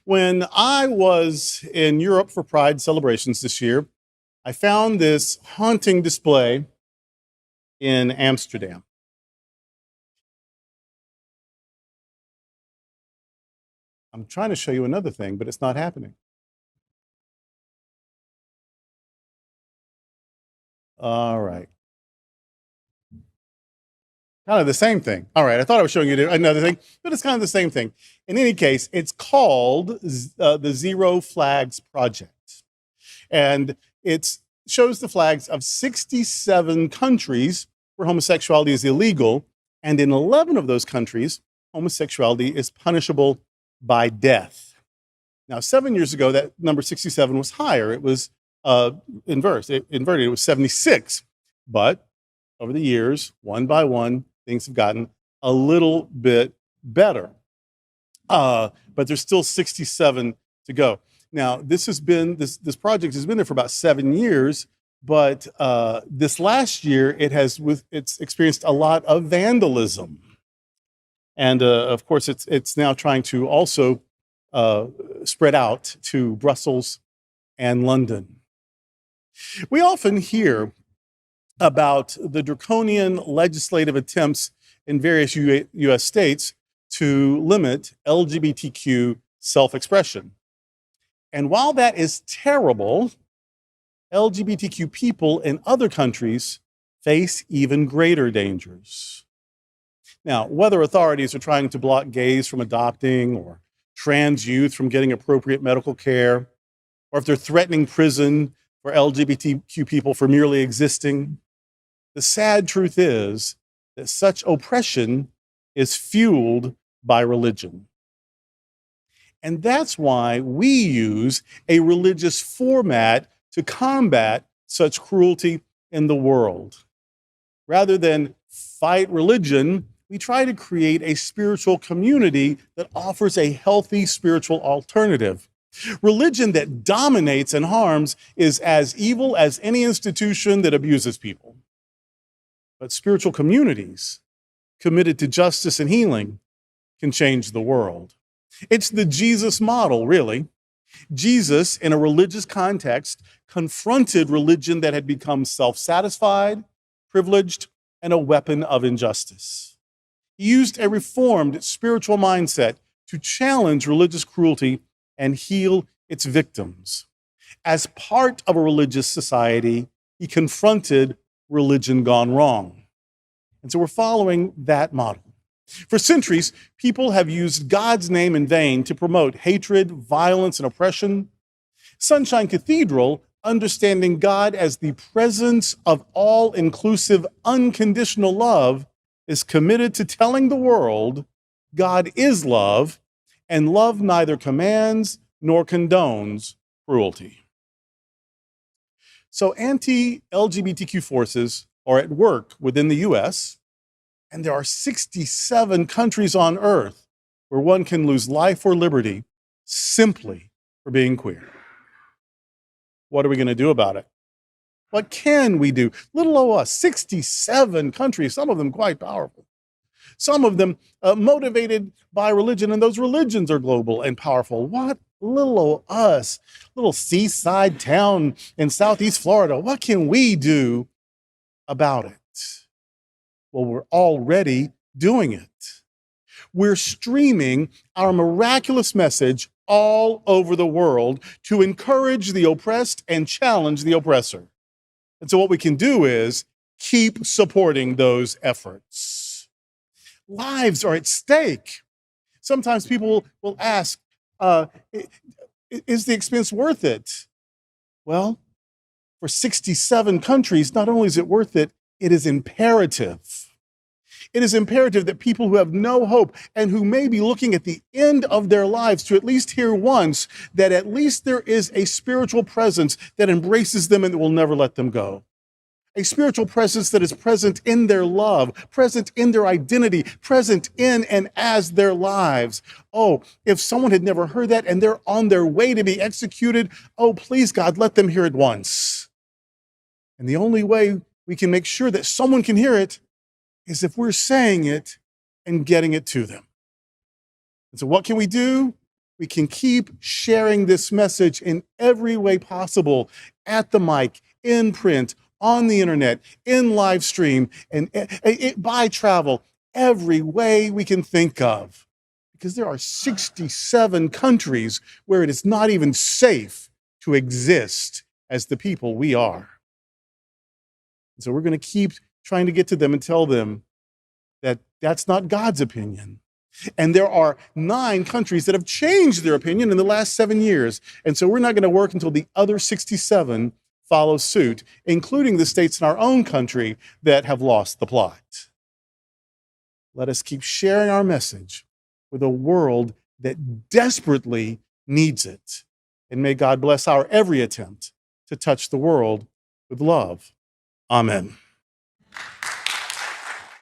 When I was in Europe for Pride celebrations this year, I found this haunting display in Amsterdam. I'm trying to show you another thing, but it's not happening. All right. Kind of the same thing. All right. I thought I was showing you another thing, but it's kind of the same thing. In any case, it's called the Zero Flags Project. And it shows the flags of 67 countries where homosexuality is illegal. And in 11 of those countries, homosexuality is punishable by death. Now, 7 years ago, that number 67 was higher. It was inverted. It was 76. But over the years, one by one, things have gotten a little bit better. But there's still 67 to go. Now, this project has been there for about 7 years, but this last year it's experienced a lot of vandalism, and of course it's now trying to also spread out to Brussels and London. We often hear about the draconian legislative attempts in various U.S. states to limit LGBTQ self-expression. And while that is terrible, LGBTQ people in other countries face even greater dangers. Now, whether authorities are trying to block gays from adopting or trans youth from getting appropriate medical care, or if they're threatening prison for LGBTQ people for merely existing, the sad truth is that such oppression is fueled by religion. And that's why we use a religious format to combat such cruelty in the world. Rather than fight religion, we try to create a spiritual community that offers a healthy spiritual alternative. Religion that dominates and harms is as evil as any institution that abuses people. But spiritual communities committed to justice and healing can change the world. It's the Jesus model, really. Jesus, in a religious context, confronted religion that had become self-satisfied, privileged, and a weapon of injustice. He used a reformed spiritual mindset to challenge religious cruelty and heal its victims. As part of a religious society, he confronted religion gone wrong. And so we're following that model. For centuries, people have used God's name in vain to promote hatred, violence, and oppression. Sunshine Cathedral, understanding God as the presence of all-inclusive, unconditional love, is committed to telling the world God is love, and love neither commands nor condones cruelty. So anti-LGBTQ forces are at work within the US, and there are 67 countries on earth where one can lose life or liberty simply for being queer. What are we going to do about it? What can we do? Little o' us, 67 countries, some of them quite powerful. Some of them motivated by religion, and those religions are global and powerful. What little o' us, little seaside town in Southeast Florida, what can we do about it? Well, we're already doing it. We're streaming our miraculous message all over the world to encourage the oppressed and challenge the oppressor. And so what we can do is keep supporting those efforts. Lives are at stake. Sometimes people will ask, is the expense worth it? Well, for 67 countries, not only is it worth it, it is imperative. It is imperative that people who have no hope and who may be looking at the end of their lives to at least hear once that at least there is a spiritual presence that embraces them and that will never let them go. A spiritual presence that is present in their love, present in their identity, present in and as their lives. Oh, if someone had never heard that and they're on their way to be executed, oh, please, God, let them hear it once. And the only way we can make sure that someone can hear it is if we're saying it and getting it to them. And so what can we do? we can keep sharing this message in every way possible, at the mic, in print, on the internet, in live stream, and by travel, every way we can think of. Because there are 67 countries where it is not even safe to exist as the people we are. So we're going to keep trying to get to them and tell them that that's not God's opinion. And there are 9 countries that have changed their opinion in the last 7 years. And so we're not going to work until the other 67 follow suit, including the states in our own country that have lost the plot. Let us keep sharing our message with a world that desperately needs it. And may God bless our every attempt to touch the world with love. Amen.